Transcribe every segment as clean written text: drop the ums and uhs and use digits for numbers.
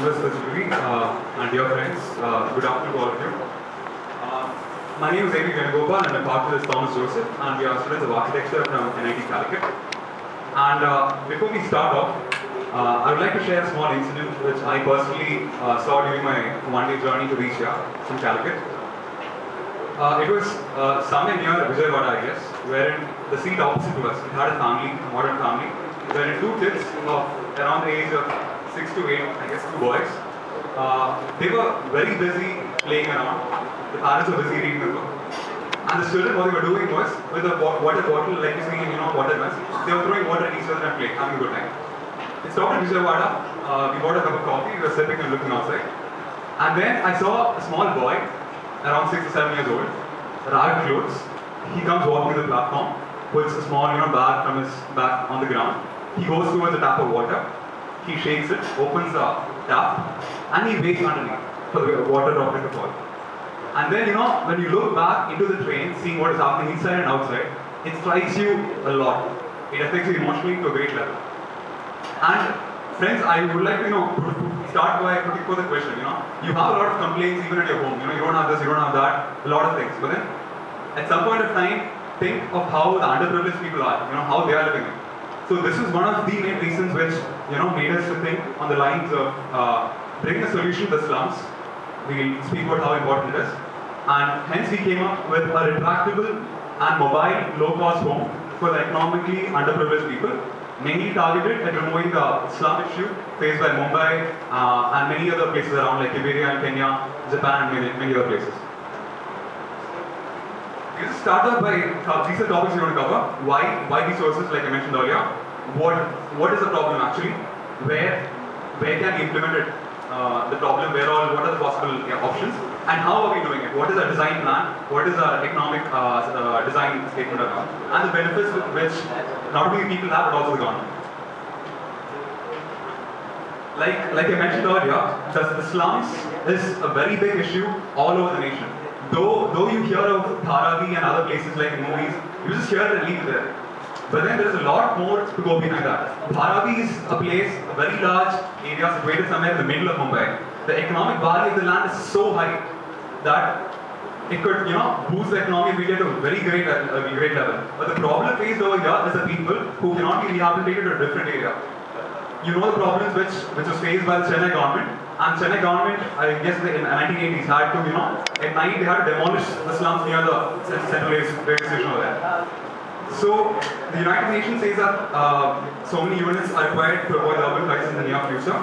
members of the jury, and dear friends, good afternoon to all of you. My name is Venugopal and I'm part of this Thomas Joseph, and we are students of architecture from NIT Conclave. And before we start off, I would like to share a small incident which I personally saw during my one-day journey to reach here from Calicut. It was somewhere near Vijayawada, I guess, wherein the seat opposite to us, it had a family, a modern family, wherein two kids of around the age of 6 to 8, I guess, two boys. They were very busy playing around. The parents were busy reading the book. And the children, what they were doing was, with a water bottle, like you see in water guns, they were throwing water at each other and playing, having a good time. It stopped in Vijayawada. We bought a cup of coffee, we were sipping and looking outside. And then I saw a small boy, around 6 or 7 years old, ragged clothes. He comes walking to the platform, puts a small bag from his back on the ground. He goes towards a tap of water. He shakes it, opens the tap, and he waits underneath for the water droplet to fall. And then, when you look back into the train, seeing what is happening inside and outside, it strikes you a lot. It affects you emotionally to a great level. And friends, I would like to, start by putting forth the question, you have a lot of complaints even at your home, you don't have this, you don't have that, a lot of things. But then, at some point of time, think of how the underprivileged people are, how they are living. So this is one of the main reasons which, made us to think on the lines of bring a solution to the slums. We'll speak about how important it is. And hence we came up with a retractable and mobile low-cost home for the economically underprivileged people, mainly targeted at removing the slum issue faced by Mumbai and many other places around like Liberia and Kenya, Japan and many other places. We just start off by, these are topics we want to cover. Why these sources, like I mentioned earlier. What is the problem actually? Where can we implement it? The problem, what are the possible options? And how are we doing it? What is our design plan? What is our economic design statement about? And the benefits which not only people have, but also the government. Like I mentioned earlier, the slums is a very big issue all over the nation. Though you hear of Dharavi and other places like in movies, you just hear it and leave it there. But then there's a lot more to go behind that. Dharavi is a place, a very large area situated somewhere in the middle of Mumbai. The economic value of the land is so high that it could, boost the economy if we get to a very great level. But the problem faced over here is the people who cannot be rehabilitated to a different area. You know the problems which was faced by the Chennai government. And Chennai government, I guess in the 1980s, had to, at night they had to demolish the slums near the central railway station over there. So, the United Nations says that so many units are required to avoid the urban crisis in the near future.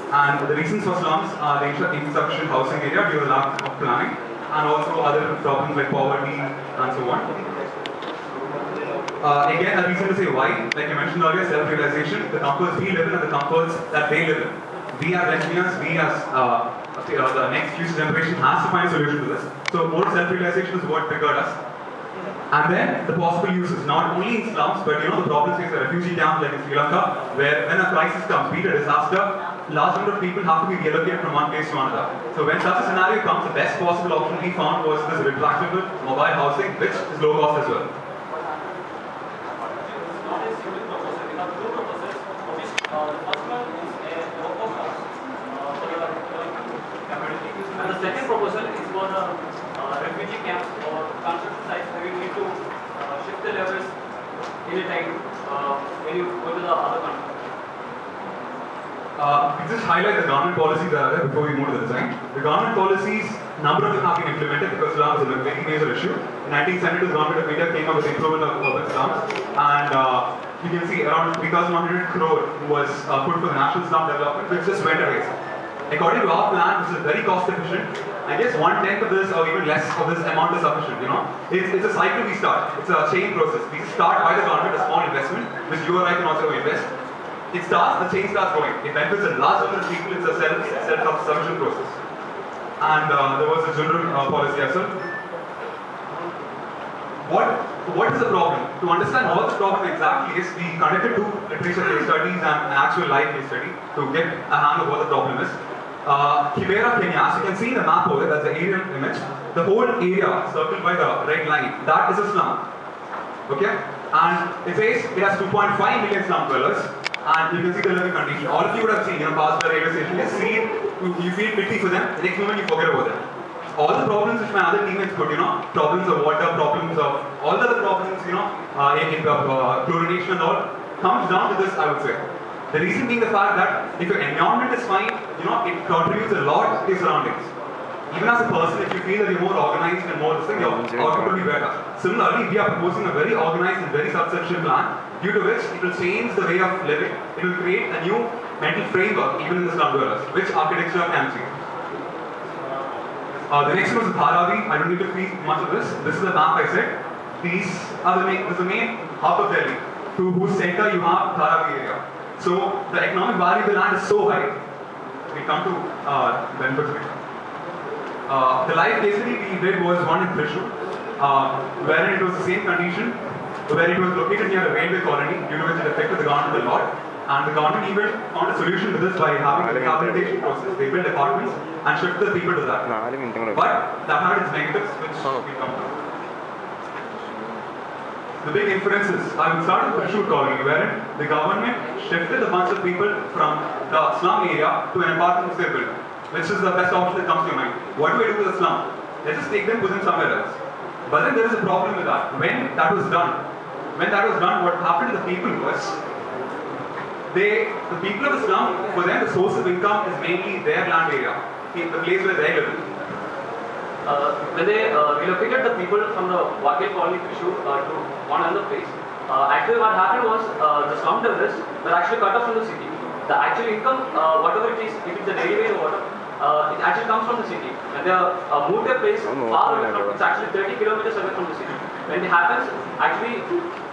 And the reasons for slums are the insufficient housing area due to the lack of planning, and also other problems like poverty and so on. Again, a reason to say why, like I mentioned earlier, self-realization, the comforts we live in and the comforts that they live in. We as engineers, we as the next future generation has to find a solution to this. So more self-realization is what triggered us. And then the possible uses, not only in slums, but the problems faced at refugee camps like in Sri Lanka, where when a crisis comes, be it a disaster, large number of people have to be relocated from one place to another. So when such a scenario comes, the best possible option we found was this retractable mobile housing, which is low cost as well. And the second proposal is for refugee camps or construction sites where you need to shift the levels in a time when you go to the other country. We just highlight the government policies that are there before we move to the design. The government policies, number of them have been implemented because slums is a very major issue. In 1972, the government of India came up with the improvement of urban slums, and you can see around 3,100 crore was put for the national slum development, which just went away. According to our plan, which is very cost efficient, I guess 1/10 of this or even less of this amount is sufficient. It's a cycle we start. It's a chain process. We start by the government, a small investment, which you or I can also invest. It starts, the chain starts going. It benefits a large number of people. It's a self-sufficient process. And there was a general policy as well. What is the problem? To understand what the problem exactly is, we conducted 2 literature case studies and an actual live case study to get a hang of what the problem is. Kibera, Kenya, as you can see in the map over there, that's the aerial image. The whole area circled by the red line, that is a slum. Okay? And it says it has 2.5 million slum dwellers. and you can see the living condition. All of you would have seen, past the railway station, you see it, you feel pity for them, the next moment you forget about them. All the problems which my other teammates put, problems of water, problems of all the other problems, chlorination and all, comes down to this, I would say. The reason being the fact that if your environment is fine, it contributes a lot to your surroundings. Even as a person, if you feel that you're more organized and more distinct, your output will be better. Similarly, we are proposing a very organized and very substantial plan, due to which it will change the way of living. It will create a new mental framework, even in the slum dwellers, which architecture can see. The next one is the Dharavi. I don't need to read much of this. This is the map I said. This is the main hub of Delhi, to whose center you have Dharavi area. So the economic value of the land is so high. We come to the infrastructure. The live case study we did was one in Trishur, wherein it was the same condition, where it was located near a railway colony, due to which it affected the government a lot. And the government even found a solution to this by having a rehabilitation process. They built apartments and shifted the people to that. But that had its negatives, which we come to. The big inferences, I will start with the Trishur colony, wherein the government shifted a bunch of people from the slum area to an apartment which they built, which is the best option that comes to your mind. What do I do with the slum? Let's just take them, put them somewhere else. But then there is a problem with that. When that was done, what happened to the people was, the people of the slum, for them the source of income is mainly their land area, the place where they live. When they relocated the people from the Wakil colony Trishur to one other place, actually what happened was the slum dwellers were actually cut off from the city. The actual income, whatever it is, if it's a derivative or water, it actually comes from the city. When they moved their place far away from, it's actually 30 kilometers away from the city. When it happens, actually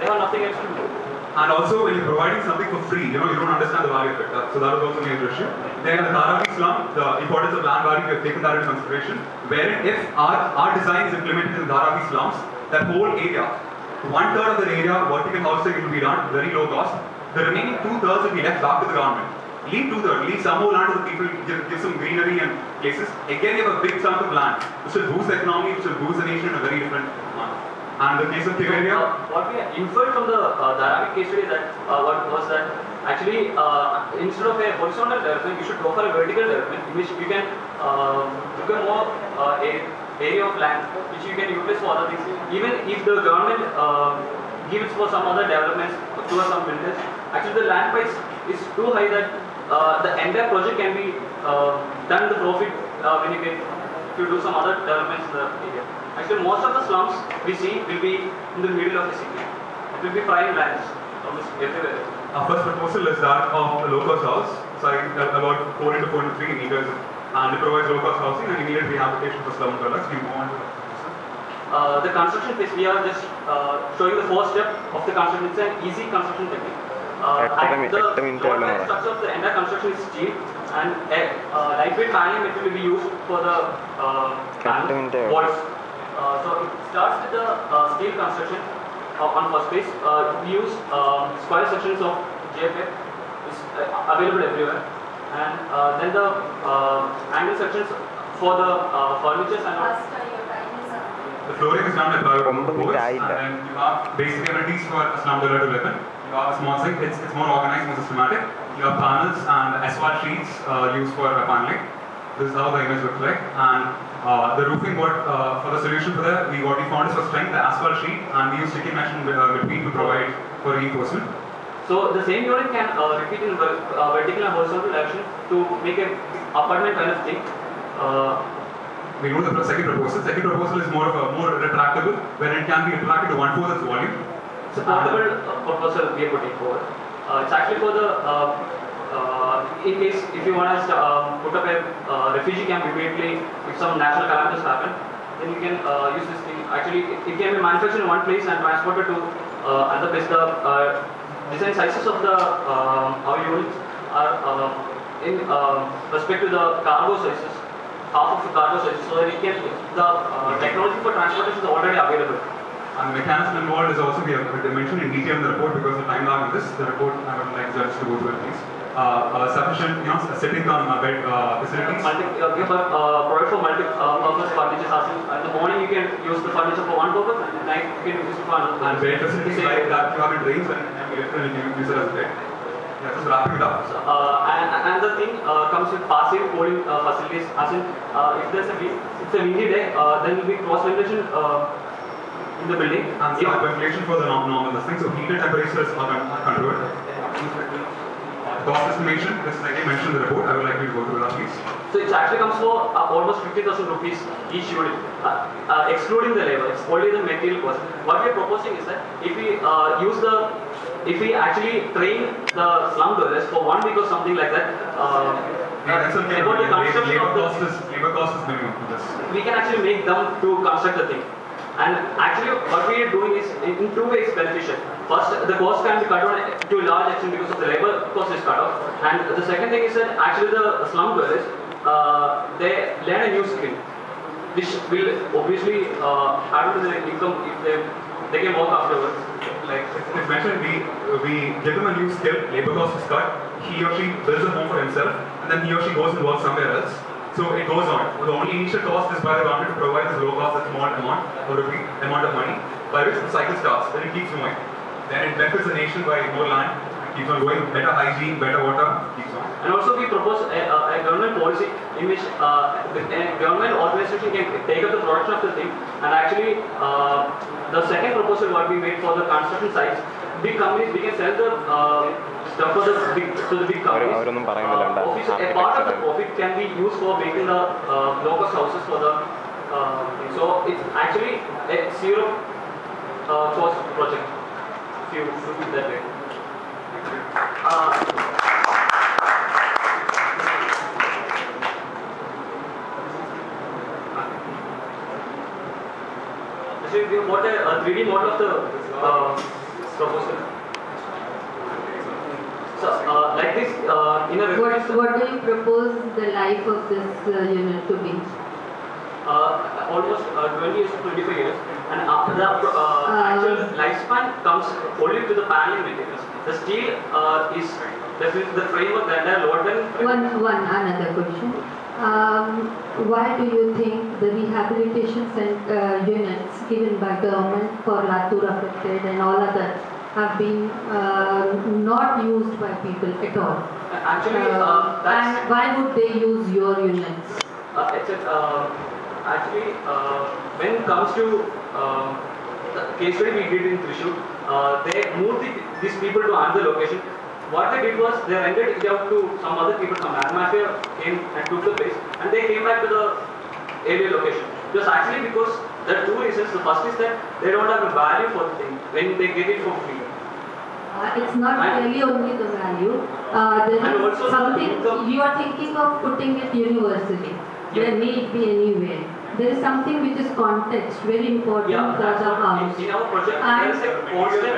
they have nothing else to do. And also, when you're providing something for free, you don't understand the value of it. So that was also a major issue. Then in the Dharavi slum, the importance of land value, we have taken that into consideration. Wherein if our design is implemented in the Dharavi slums, that whole area, 1/3 of the area, vertical housing will be done, very low cost. The remaining 2/3 will be left back to the government. Leave 2/3, leave some more land to the people, give some greenery and places. Again, you have a big chunk of land, which will boost the economy, which will boost the nation in a very different manner. And the case of Kiveria, what we inferred from the Dharavi case study that what was that actually instead of a horizontal development, you should go for a vertical development in which you can look at more area of land which you can utilize for other things. Even if the government gives for some other developments to some builders, actually the land price is too high that the entire project can be done the profit when you get to do some other developments in the area. Actually, most of the slums we see will be in the middle of the city. It will be prime lands, almost everywhere. Our first proposal is that of a low-cost house, about 4 into 4.3 meters, and it provides low-cost housing and immediate rehabilitation for slum dwellers. We move on to the construction phase. We are just showing the first step of the construction. It's an easy construction technique. The structure of the entire construction is steel, and lightweight paneling material will be used for the walls. So it starts with the steel construction on first phase. We use square sections of GFF, is available everywhere, and then the angle sections for the furnitures and all. the flooring is done with boards, and then you have basic abilities for a slum dweller to live in. You have a small sink, it's more organized, more systematic. You have panels and asphalt sheets used for paneling. This is how the image looks like. And the roofing, for the solution for that, what we found is for strength, the asphalt sheet, and we use sticky mesh in between to provide for reinforcement. So the same unit can repeat in vertical and horizontal direction to make a apartment kind of thing. We know the second proposal. Second proposal is more retractable, where it can be retracted to 1/4 its volume. It's a portable proposal we are putting forward. It's actually for the in case if you want to put up a refugee camp immediately if some natural calamities happen, then you can use this thing. Actually, it can be manufactured in one place and transported to another place. The design sizes of the our units are in respect to the cargo sizes, half of the cargo sizes, so that it can the technology for transportation is already available. And the mechanism involved is also we have mentioned in detail in the report because of time lag in this. The report I would like judge to go through it, please. Sufficient, sitting on bed facilities. We have provide for multi-purpose furniture. In the morning you can use the furniture for one purpose, and at night you can use it for another. And bed facilities like that you have in drains and you can use it as a bed. Yeah, just wrapping it up. So, and the thing comes with passive cooling facilities. As in, if there's it's a windy day, then will be cross ventilation in the building. And some ventilation for the normal this thing. So heated temperatures are controlled. Cost estimation, this is again mentioned in the report. I would like you to go through that, please. So it actually comes for almost 50,000 rupees each unit, excluding the labor. It's only the material cost. What we are proposing is that if we actually train the slum dwellers for 1 week or something like that, That's okay. about the construction Labor cost is minimum for this. we can actually make them to construct the thing. And actually, what we are doing is in 2 ways beneficial. First, the cost can be cut down to a large extent because of the labor cost is cut off. And the second thing is that actually the slum dwellers, they learn a new skill, which will obviously add to their income if they can work afterwards. Like it's mentioned, we give them a new skill, labor cost is cut, he or she builds a home for himself, and then he or she goes and works somewhere else. So it goes on. The only initial cost is by the government to provide this low cost, small amount of money, by which the cycle starts. Then it keeps going. Then it benefits the nation by more land, keeps on going, better hygiene, better water, keeps on. And also we propose a government policy in which a government organization can take up the production of the thing. And actually, the second proposal what we made for the construction sites, big companies, we can sell the stuff to the big companies. A part of the profit can be used for making the low-cost houses for the so it's actually a zero cost project, if you look it that way. Actually, we have got a 3D model of the proposal. So, like this, in a what do you propose the life of this unit to be? Almost 20 years to 25 years, and the actual lifespan comes only to the paneling materials. The steel is definitely the framework that are lower than. Another question. Why do you think the rehabilitation units given by government for Latur affected and all others have been not used by people at all? Actually, and why would they use your units? Actually, when it comes to the case study we did in Thrissur, they moved these people to another location. What they did was they rented it out to some other people. Some mafia came and took the place, and they came back to the area location. Just actually because there are 2 reasons. The first is that they don't have a value for the thing when they get it for free. It's not really only the value. There is something you are thinking of putting it universally. There need be anywhere. There is something which is context, very important for the house. In our project, there is a constant.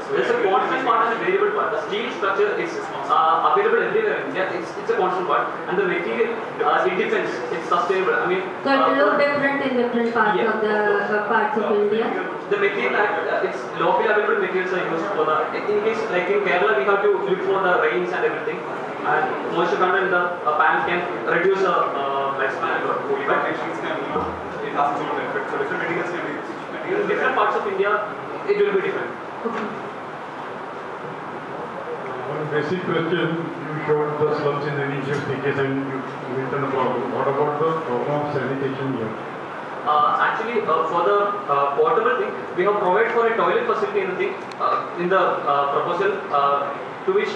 There's a constant part and a variable part. The steel structure is available everywhere in India. It's a constant part, and the material it depends. It's sustainable. I mean, so it will look different in different parts of the parts of India. The material, it's locally available materials are used for the. In case like in Kerala, we have to look for the rains and everything. And moisture content in the panels can reduce the lifespan a lot. But machines can, it has its own benefits. So different materials can be used. In different parts of India, it will be different. Okay. One basic question, you showed the slums in the initial stages and you mentioned the problem. What about the problem of sanitation here? Actually, for the portable thing, we have provided for a toilet facility in the thing, in the proposal, to which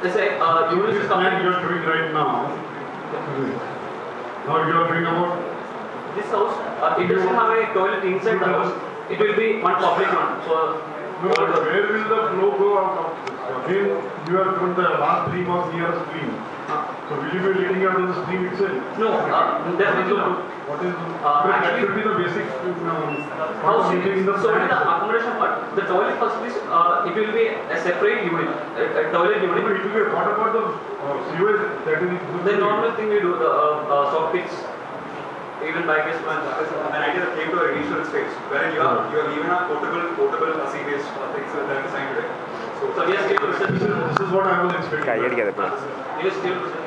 let's say units is coming. You are doing right now. Now you are doing about This house, it doesn't have a toilet inside the house. It will be one public one. So, where will the flow go out of this? Again, you are from the last stream of near stream. So will you be leading out of the stream itself? no, definitely not. What is that actually, should be the basic house, in the so in the accommodation part, the toilet facilities, it will be a separate unit, a toilet unit. It will be, what about the sewage that is The normal thing we do, the soft pits, even by this one. An idea that came to our initial stage, wherein you have even a portable sea-based things that are designed today. So we are still researching. This is what I was expecting. We are still researching.